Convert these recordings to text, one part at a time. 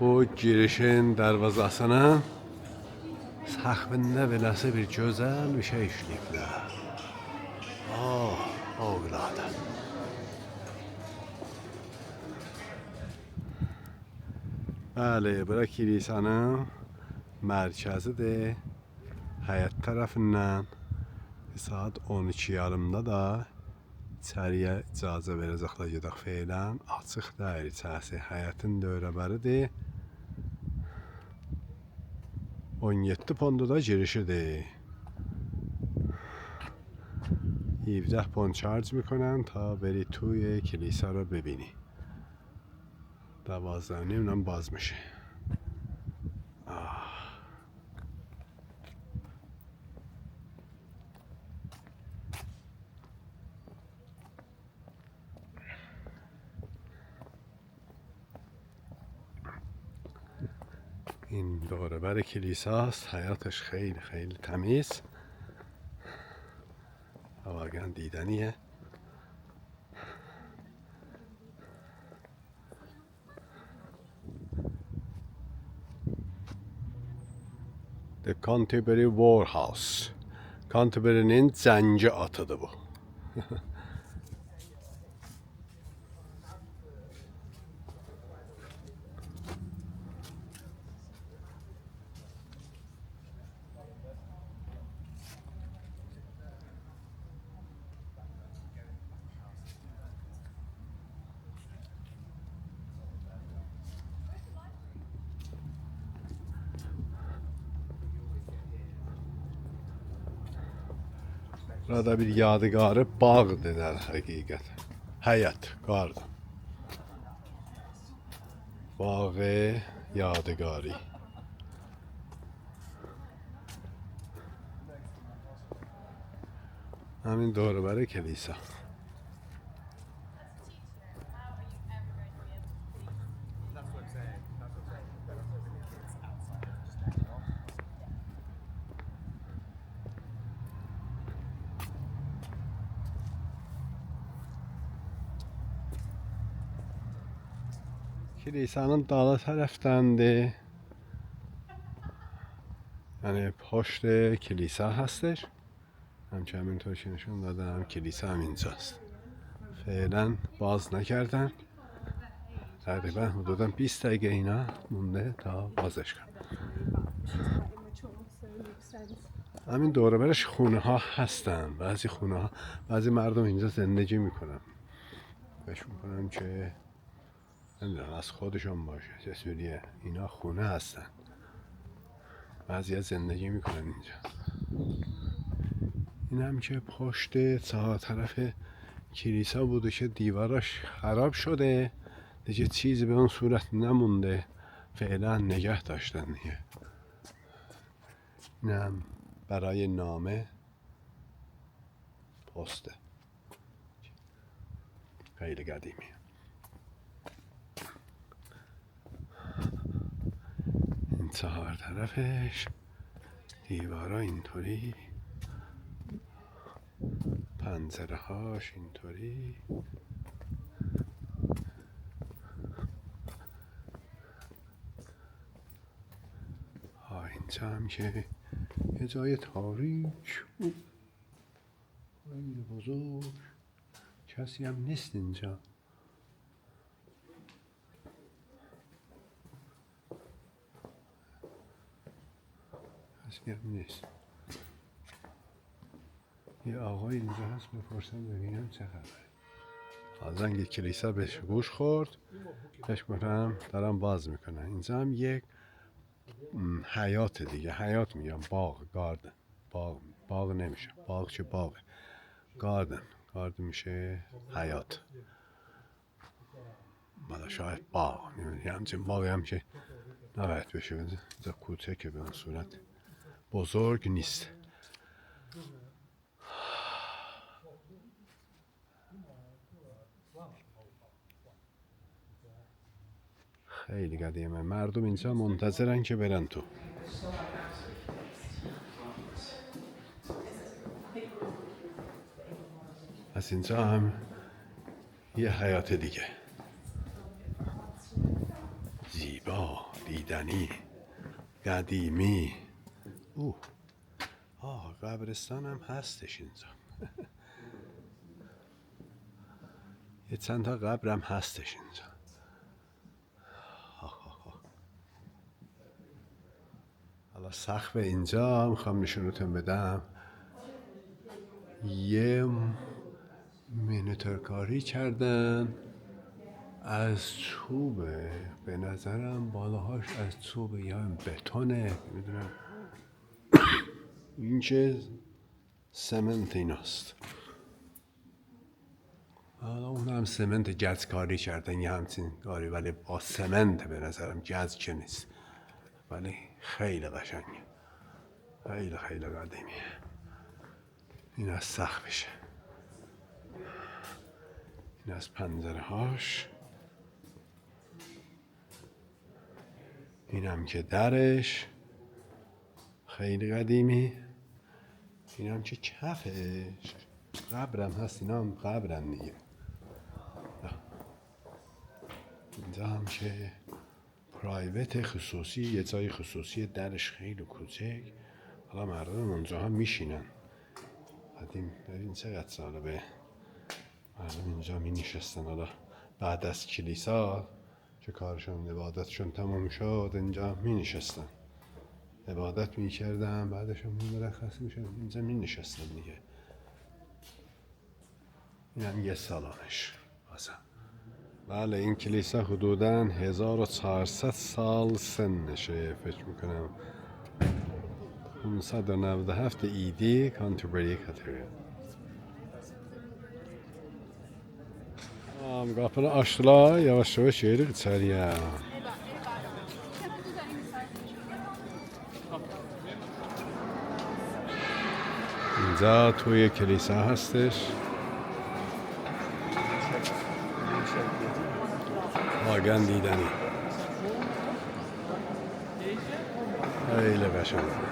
Bu girişin darvazasına saxbində beləsi bir gözəl bir şey işləyiblər. Oğladı. Bəli, bura kilisanın mərkəzidir. Həyət tərəfindən saat 12:30-da da içəriyə icazə verəcəklər gedək. Feylən açıq deyil içərisi. Həyətin dövrəbəridir. 17 پوند da girişidir. 17 پوند چارج میکنن تا بری توی کلیسا رو ببینی. 12:30 هم باز میشه. این دوره بر کلیساست. حیاتش خیلی خیلی تمیز. واقعا دیدنیه. The Canterbury Warhouse. Canterbury'nin zənci atıdır bu. Burada bir yadigarı bağdır der həqiqət. Həyət, qardan. Bağı yadigarı. Həmin doğrubəri kilisa. Kilisanın dalı tərəfdəndir. Yəni پشت کلیسا هستش. همینطور که نشون دادم کلیسا هم اینجاست. فعلا باز نکردن. تقریبا حدودا 20 دقیقه اینا مونده تا بازش کنم. همین دوره برش خونه ها هستن. بعضی خونه ها، بعضی مردم اینجا زندگی میکنن. فکر میکنم که نمیدونم از خودشون باشه چه سوریه. اینا خونه هستن. بعضی از زندگی میکنن اینجا. این هم که پشت ساعت طرف کلیسا بوده که دیواراش خراب شده دیگه چیزی به اون صورت نمونده. فعلا نگه داشتن دیگه. اینم برای نامه پسته. خیلی قدیمی. این چهار طرفش دیوارا اینطوری، پنجره هاش اینطوری. اینجا هم که یه جای تاریک خیلی بزرگ، کسی هم نیست اینجا. کسی هم نیست. یه آقای اینجا هست، بپرسم ببینم چه خبره. زنگ کلیسا بهش گوش خورد. فکر کنم دارم باز میکنن. اینجا هم یک حیات دیگه. حیات میگم، باغ، گاردن. باغ نمیشه. باغ چه باغه؟ گاردن میشه حیات. مالا شاید باغ. همچین باغی هم که نباید بشه. اینجا کوچکه به اون صورت. بزرگ نیست. خیلی قدیمه. مردم اینجا منتظرن که برن تو. از اینجا هم یه حیات دیگه. زیبا. دیدنی، قدیمی. قبرستان هم هستش اینجا. یه چند تا قبر هم هستش اینجا. حالا سقف اینجا میخوام نشونتون بدم. یه مینیاتورکاری کردن از چوبه، به نظرم بالاهاش از چوبه یا بتونه، میدونم. این که سمنت ایناست. حالا اون هم سمنت گچ کاری کردن یه همچین کاری، ولی با سمنت به نظرم، گچ که نیست، ولی خیلی قشنگه، خیلی خیلی قدیمیه. این از سقفشه، این از پنجره هاش، اینم که درش خیلی قدیمی، اینم که کفش. قبرم هست، اینا هم قبرن دیگه. اینجا هم که پرایوت خصوصی، یه جای خصوصی، درش خیلی کوچک. حالا مردم اونجا هم میشینن. ببین چقدر ساله به مردم اینجا می نشستن. حالا بعد از کلیسا که کارشون عبادتشون تمام شد، اینجا می نشستن، عبادت می کردن، بعدشون مرخص می شد، اینجا می نشستن دیگه. این هم یه سالانش بازم. بله، این کلیسا حدوداً 1400 سال سنشه، فکر میکنم 597 ایدی کانتربری کاتدرال. Kapını açtılar, yavaş yavaş yürüdük içeriye. اینجا توی کلیسا هستش. واقعا دیدنی، خیلی قشنگه.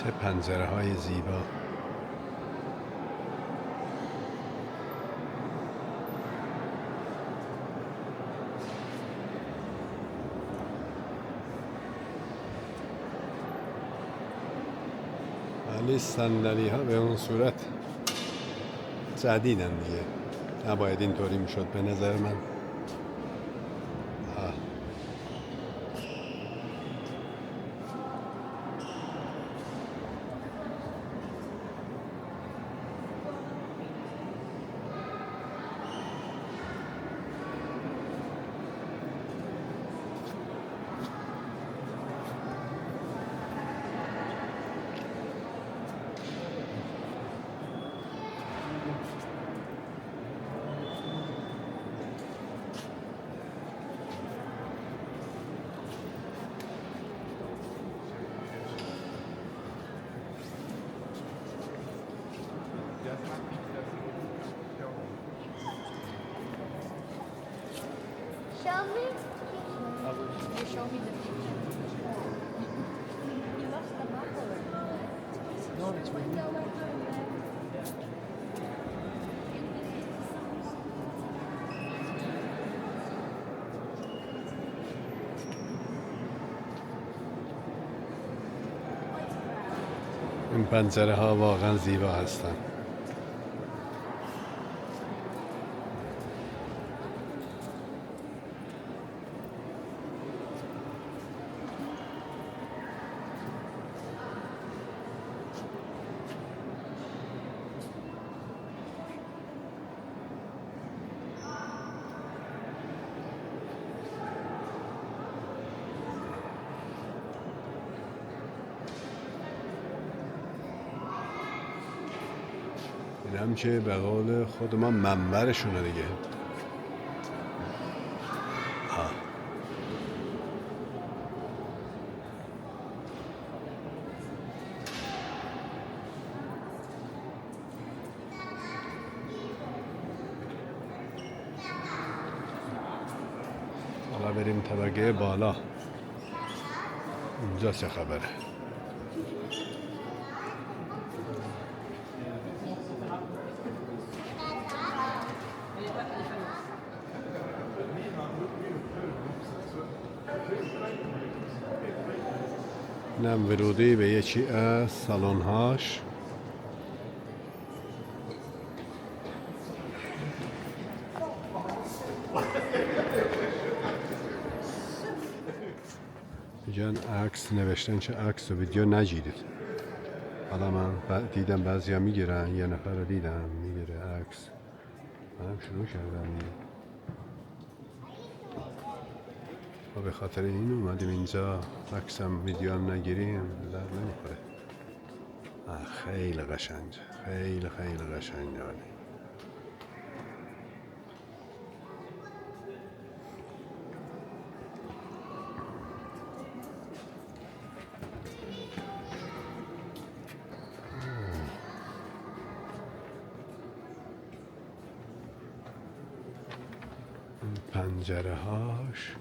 چه پنجره های زیبا. ولی صندلی ها به اون صورت جدیدن دیگه، نباید اینطوری میشد به نظر من. Show me. You show me the picture. You lost the map already. No, it's with me. این پنجره ها واقعا زیبا هستن. هم که به قول خود ما منبرشونه دیگه. حالا بریم طبقه بالا. اینجا چه خبره؟ اینم ورودی به یکی از سالن‌هاش. میگن عکس نوشتن چه عکس و ویدیو نگیرید. حالا من دیدم بعضیا میگیرن، یه نفر رو دیدم میگیره عکس، منم شروع کردم ما به خاطر این اومدیم اینجا عکسم ویدیو هم نگیریم، در نمیخوره. خیلی قشنگ، خیلی قشنگ. یعنی پنجره هاش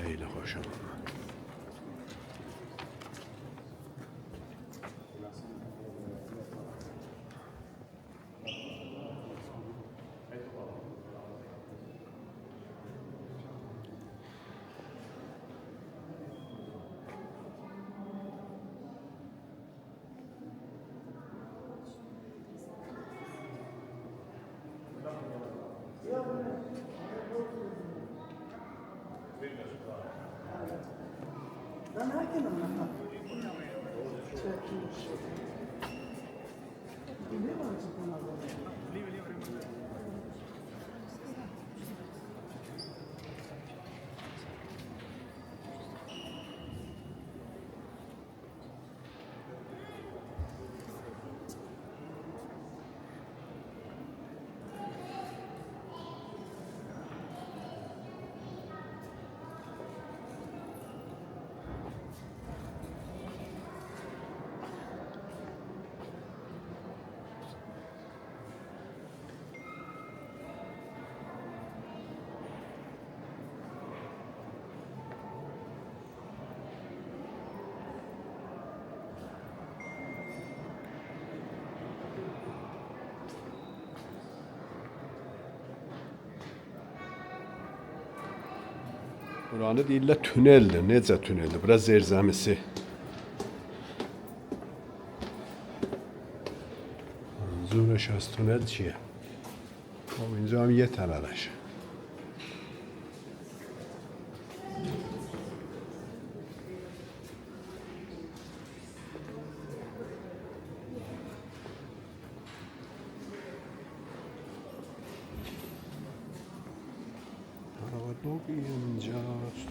خیلی خوشم اومد. Buranı deyirlər tüneldir. Necə tüneldir? Bura zirzəmisi. منظورش از تونل چیه؟ خب اینجا هم یه طبقشه. دوبی اینجاست.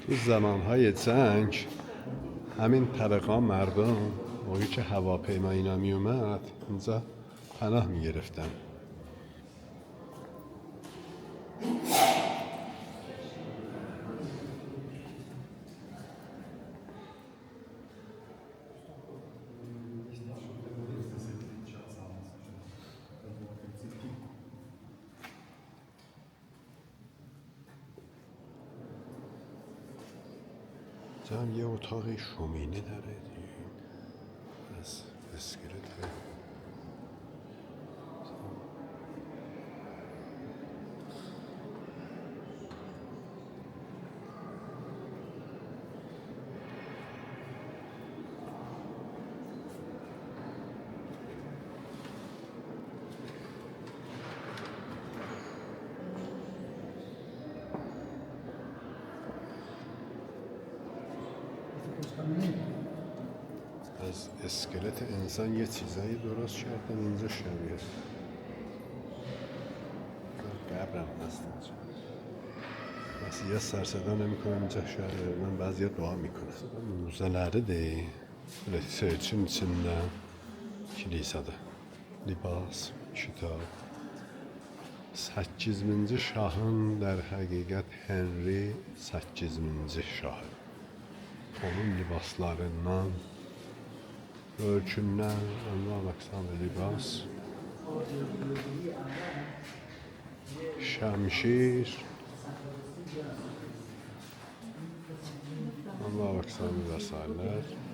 تو زمانهای جنگ همین طبقه مردم موقعی که هواپیما اینا می اومد اینجا پناه می گرفتن. هم یه اتاق شومینه داره از اسکلت. اسکلت انسان یه چیزایی درست کردن اینجا شبیه قبرم هست اینجا. بس یه سر صدا نمیکنم اینجا şöyle ben bazı dua میکنم. Müzelerde research'in içinde kilisede libas, kitap 8-ci şahın در həqiqət Henry 8-ci şahı. Onun libaslarından, ölçündən, Allah baksan libas, şəmşir, Allah baksan vesairələr.